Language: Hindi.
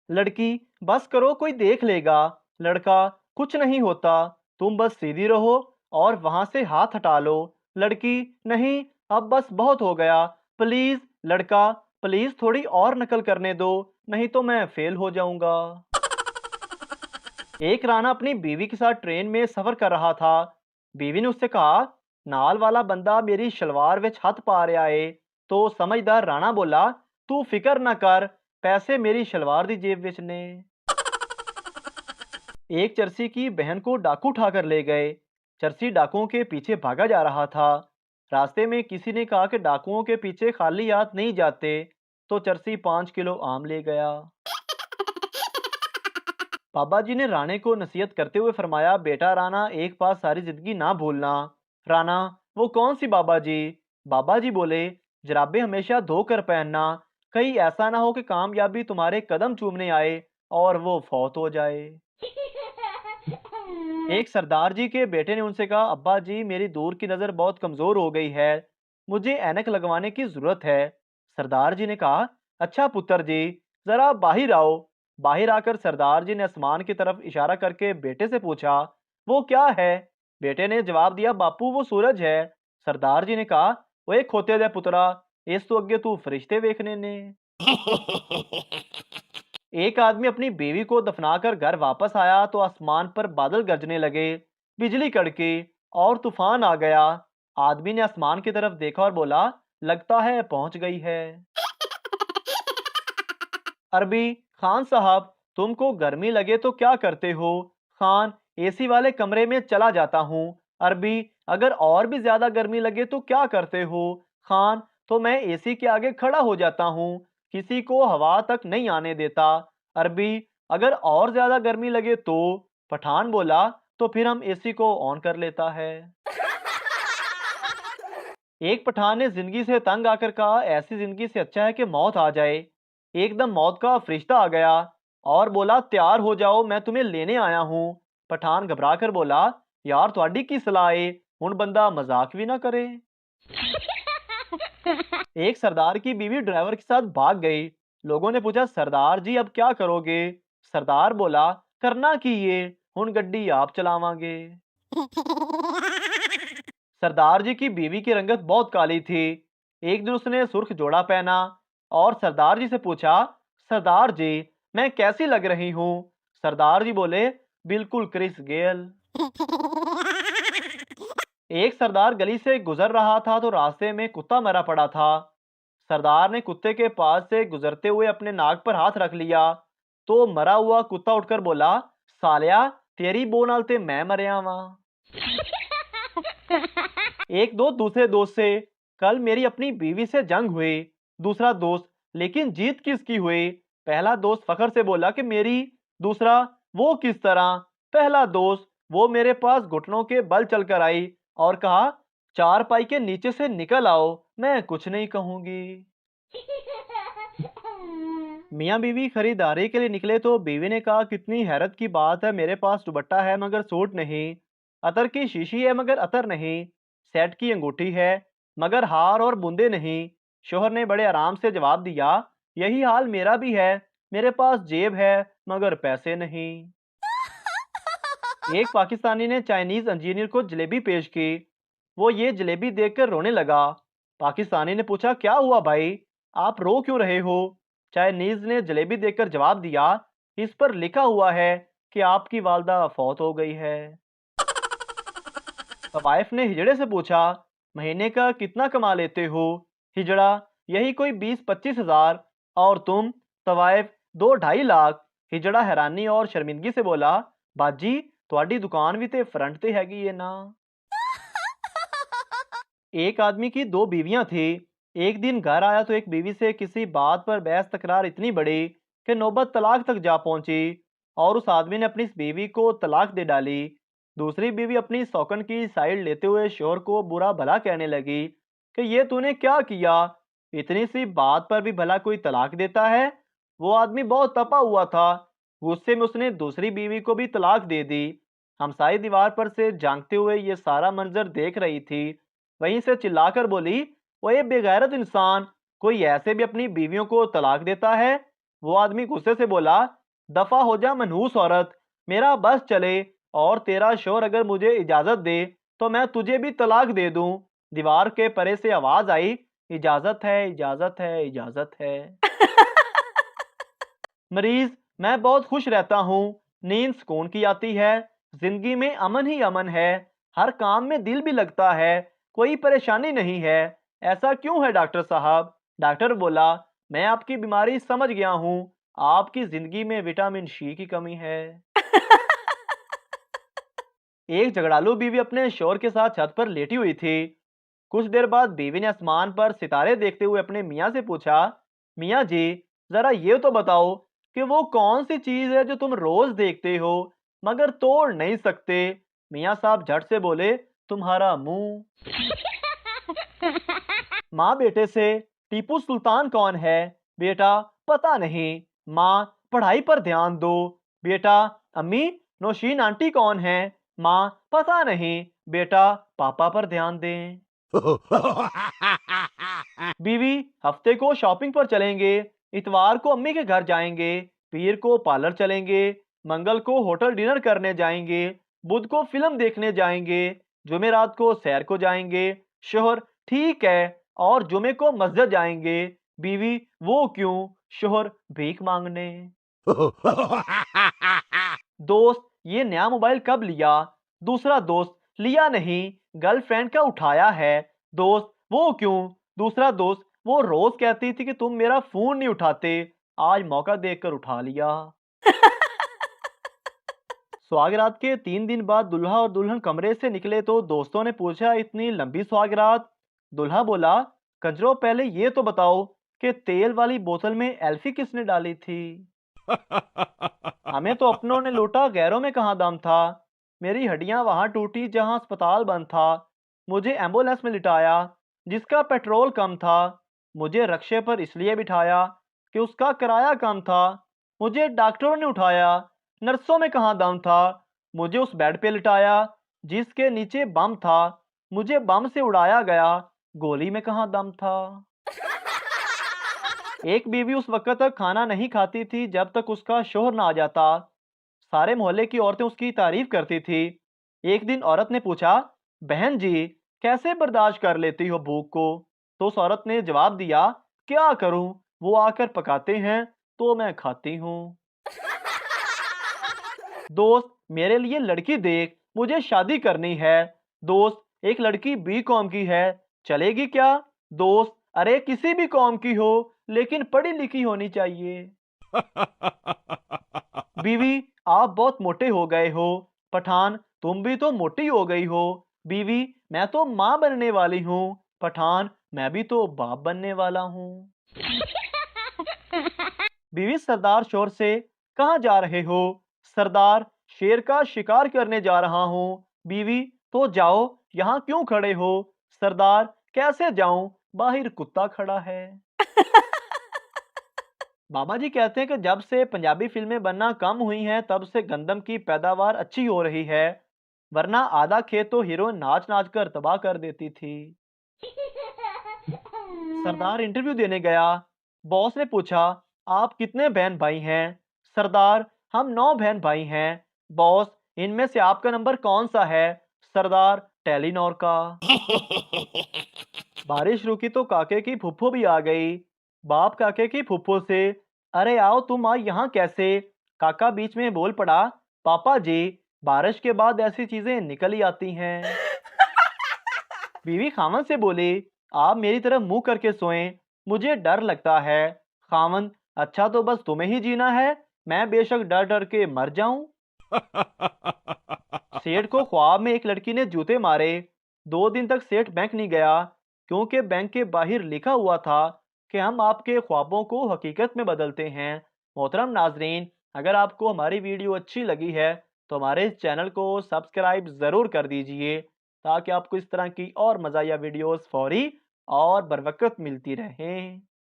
लड़की, बस करो कोई देख लेगा। लड़का, कुछ नहीं होता, तुम बस सीधी रहो और वहां से हाथ हटा लो। लड़की, नहीं, अब बस बहुत हो गया, प्लीज। लड़का, प्लीज थोड़ी और नकल करने दो, नहीं तो मैं फेल हो जाऊंगा। एक राणा अपनी बीवी के साथ ट्रेन में सफर कर रहा था। बीवी ने उससे कहा, नाल वाला बंदा मेरी शलवार विच हथ पा रहा है। तो समझदार राणा बोला, तू फिकर ना कर, पैसे मेरी शलवार दी जेब विच ने। एक चरसी की बहन को डाकू उठाकर ले गए। चरसी डाकुओं के पीछे भागा जा रहा था। रास्ते में किसी ने कहा कि डाकुओं के पीछे खाली हाथ नहीं जाते। तो चरसी 5 किलो आम ले गया। बाबा जी ने राणे को नसीहत करते हुए फरमाया, बेटा राणा, एक बात सारी जिंदगी ना भूलना। राणा, वो कौन सी बाबा जी? बाबा जी बोले, जराबे हमेशा धोकर पहनना, कहीं ऐसा ना हो कि कामयाबी तुम्हारे कदम चूमने आए और वो फौत हो जाए। एक सरदार जी के बेटे ने उनसे कहा, अब्बा जी, मेरी दूर की नज़र बहुत कमज़ोर हो गई है, मुझे ऐनक लगवाने की ज़रूरत है। सरदार जी ने कहा, अच्छा पुत्र जी, ज़रा बाहर आओ। बाहर आकर सरदार जी ने आसमान की तरफ इशारा करके बेटे से पूछा, वो क्या है? बेटे ने जवाब दिया, बापू वो सूरज है। सरदार जी ने कहा, ओए खोते दे पुत्रा, इस तो अगे तू फरिश्ते वेखने ने। एक आदमी अपनी बीवी को दफनाकर घर वापस आया तो आसमान पर बादल गरजने लगे, बिजली कड़की और तूफान आ गया। आदमी ने आसमान की तरफ देखा और बोला, लगता है पहुंच गई है। अरबी, खान साहब, तुमको गर्मी लगे तो क्या करते हो? खान, एसी वाले कमरे में चला जाता हूँ। अरबी, अगर और भी ज्यादा गर्मी लगे तो क्या करते हो? खान, तो मैं एसी के आगे खड़ा हो जाता हूँ, किसी को हवा तक नहीं आने देता। अरबी, अगर और ज्यादा गर्मी लगे तो? पठान बोला, तो फिर हम एसी को ऑन कर लेता है। एक पठान ने जिंदगी से तंग आकर कहा, ऐसी जिंदगी से अच्छा है कि मौत आ जाए। एकदम मौत का फरिश्ता आ गया और बोला, तैयार हो जाओ, मैं तुम्हें लेने आया हूँ। पठान घबरा कर बोला, यार ਤੁਹਾਡੀ की सलाह है, हुण बंदा मजाक भी ना करे। एक सरदार की बीवी ड्राइवर के साथ भाग गई। लोगों ने पूछा, सरदार जी अब क्या करोगे? सरदार बोला, करना की ये, हुण गड्डी आप चलावांगे। सरदार जी की बीवी की रंगत बहुत काली थी। एक दिन उसने सुर्ख जोड़ा पहना और सरदार जी से पूछा, सरदार जी, मैं कैसी लग रही हूँ? सरदार जी बोले, बिल्कुल क्रिस गेल। एक सरदार गली से गुजर रहा था तो रास्ते में कुत्ता मरा पड़ा था। सरदार ने कुत्ते के पास से गुजरते हुए अपने नाक पर हाथ रख लिया तो मरा हुआ कुत्ता उठकर बोला, सालिया, तेरी बो नाल ते मैं मरिया वां। एक दोस्त दूसरे दोस्त से, कल मेरी अपनी बीवी से जंग हुई। दूसरा दोस्त, लेकिन जीत किसकी हुई? पहला दोस्त फखर से बोला कि मेरी। दूसरा, वो किस तरह? पहला दोस्त, वो मेरे पास घुटनों के बल चलकर आई और कहा, चार पाई के नीचे से निकल आओ, मैं कुछ नहीं कहूंगी। मियाँ बीवी खरीदारी के लिए निकले तो बीवी ने कहा, कितनी हैरत की बात है, मेरे पास दुपट्टा है मगर सूट नहीं, अतर की शीशी है मगर अतर नहीं, सेट की अंगूठी है मगर हार और बूंदे नहीं। शोहर ने बड़े आराम से जवाब दिया, यही हाल मेरा भी है, मेरे पास जेब है मगर पैसे नहीं। एक पाकिस्तानी ने चाइनीज इंजीनियर को जलेबी पेश की। वो ये जलेबी देखकर रोने लगा। पाकिस्तानी ने पूछा, क्या हुआ भाई, आप रो क्यों रहे हो? चाइनीज ने जलेबी देखकर जवाब दिया, इस पर लिखा हुआ है कि आपकी वालदा फौत हो गई है। वाइफ ने हिजड़े से पूछा, महीने का कितना कमा लेते हो? हिजड़ा, यही कोई 20-25 हज़ार। और तुम? तवाइफ, 2-2.5 लाख। हिजड़ा हैरानी और शर्मिंदगी से बोला, बाजी, ਤੁਹਾਡੀ दुकान भी ते फ्रंट ते हैगी है ना। एक आदमी की दो बीवियां थी। एक दिन घर आया तो एक बीवी से किसी बात पर बहस तकरार इतनी बड़ी कि नौबत तलाक तक जा पहुंची और उस आदमी ने अपनी इस बीवी को तलाक दे डाली। दूसरी बीवी अपनी सौकन की साइड लेते हुए शोहर को बुरा भला कहने लगी कि ये तूने क्या किया, इतनी सी बात पर भी भला कोई तलाक देता है। वो आदमी बहुत तपा हुआ था। गुस्से में उसने दूसरी बीवी को भी तलाक दे दी। हमसाई दीवार पर से झांकते हुए ये सारा मंजर देख रही थी। वहीं से चिल्लाकर बोली, वो ये बेगैरत इंसान, कोई ऐसे भी अपनी बीवियों को तलाक देता है? वो आदमी गुस्से से बोला, दफा हो जा मनहूस औरत, मेरा बस चले और तेरा शोहर अगर मुझे इजाजत दे तो मैं तुझे भी तलाक दे दूं। दीवार के परे से आवाज आई, इजाजत है, इजाजत है, इजाजत है। मरीज, मैं बहुत खुश रहता हूँ, नींद सुकून की आती है, जिंदगी में अमन ही अमन है, हर काम में दिल भी लगता है, कोई परेशानी नहीं है। ऐसा क्यों है डॉक्टर साहब? डॉक्टर बोला, मैं आपकी बीमारी समझ गया हूँ, आपकी जिंदगी में विटामिन सी की कमी है। एक झगड़ालू बीवी अपने शोहर के साथ छत पर लेटी हुई थी। कुछ देर बाद बीवी ने आसमान पर सितारे देखते हुए अपने मियाँ से पूछा, मियाँ जी, जरा ये तो बताओ कि वो कौन सी चीज है जो तुम रोज देखते हो मगर तोड़ नहीं सकते? मियाँ साहब झट से बोले, तुम्हारा मुंह। माँ बेटे से, टीपू सुल्तान कौन है? बेटा, पता नहीं। माँ, पढ़ाई पर ध्यान दो। बेटा, अम्मी, नौशीन आंटी कौन है? माँ, पता नहीं। बेटा, पापा पर ध्यान दें। बीवी, हफ्ते को शॉपिंग पर चलेंगे, इतवार को अम्मी के घर जाएंगे, पीर को पार्लर चलेंगे, मंगल को होटल डिनर करने जाएंगे, बुध को फिल्म देखने जाएंगे, जुमेरात को सैर को जाएंगे। शोहर, ठीक है, और जुमे को मस्जिद जाएंगे। बीवी, वो क्यों? शोहर, भीख मांगने। दोस्त, ये नया मोबाइल कब लिया? दूसरा दोस्त, लिया नहीं, गर्लफ्रेंड का उठाया है। दोस्त, वो क्यों? दूसरा दोस्त, वो रोज कहती थी कि तुम मेरा फोन नहीं उठाते, आज मौका देखकर उठा लिया। सुहागरात के 3 दिन बाद दुल्हा और दुल्हन कमरे से निकले तो दोस्तों ने पूछा, इतनी लंबी सुहागरात? दुल्हा बोला, कंजरों, पहले ये तो बताओ कि तेल वाली बोतल में एल्फी किसने डाली थी? हमें तो अपनों ने लूटा, गैरों में कहाँ दम था। मेरी हड्डियां वहां टूटी जहां अस्पताल बंद था। मुझे एम्बुलेंस में लिटाया जिसका पेट्रोल कम था। मुझे रक्शे पर इसलिए बिठाया कि उसका किराया कम था। मुझे डॉक्टरों ने उठाया, नर्सों में कहाँ दम था। मुझे उस बेड पे लिटाया जिसके नीचे बम था। मुझे बम से उड़ाया गया, गोली में कहाँ दम था। एक बीवी उस वक्त तक खाना नहीं खाती थी जब तक उसका शोहर ना आ जाता। सारे मोहल्ले की औरतें उसकी तारीफ करती थी। एक दिन औरत ने पूछा, बहन जी, कैसे बर्दाश्त कर लेती हो भूख को? तो उस औरत ने जवाब दिया, क्या करूं, वो आकर पकाते हैं तो मैं खाती हूँ। दोस्त, मेरे लिए लड़की देख, मुझे शादी करनी है। दोस्त, एक लड़की बी कौम की है, चलेगी क्या? दोस्त, अरे किसी भी कौम की हो लेकिन पढ़ी लिखी होनी चाहिए। बीवी, आप बहुत मोटे हो गए हो। पठान, तुम भी तो मोटी हो गई हो। बीवी, मैं तो माँ बनने वाली हूँ। पठान, मैं भी तो बाप बनने वाला हूँ। बीवी सरदार शोर से, कहाँ जा रहे हो? सरदार, शेर का शिकार करने जा रहा हूँ। बीवी, तो जाओ, यहाँ क्यों खड़े हो? सरदार, कैसे जाऊं, बाहर कुत्ता खड़ा है। बाबा जी कहते हैं कि जब से पंजाबी फिल्में बनना कम हुई हैं तब से गंदम की पैदावार अच्छी हो रही है, वरना आधा खेत तो हीरोइन नाच नाच कर तबाह कर देती थी। सरदार इंटरव्यू देने गया। बॉस ने पूछा, आप कितने बहन भाई हैं? सरदार, हम 9 बहन भाई हैं। बॉस, इनमें से आपका नंबर कौन सा है? सरदार, टेलीनॉर का। बारिश रुकी तो काके की फुफ्फो भी आ गई। बाप काके की फुफ्फो से, अरे आओ, तुम आज यहाँ कैसे? काका बीच में बोल पड़ा, पापा जी, बारिश के बाद ऐसी चीजें निकल ही आती हैं। बीवी खामन से बोली, आप मेरी तरफ मुंह करके सोएं, मुझे डर लगता है। खामन, अच्छा तो बस तुम्हें ही जीना है, मैं बेशक डर डर के मर जाऊं। सेठ को ख्वाब में एक लड़की ने जूते मारे। 2 दिन तक सेठ बैंक नहीं गया क्योंकि बैंक के बाहर लिखा हुआ था कि हम आपके ख्वाबों को हकीकत में बदलते हैं। मोहतरम नाजरीन, अगर आपको हमारी वीडियो अच्छी लगी है तो हमारे इस चैनल को सब्सक्राइब ज़रूर कर दीजिए ताकि आपको इस तरह की और मज़ाया वीडियोस फौरी और बर वक्त मिलती रहें।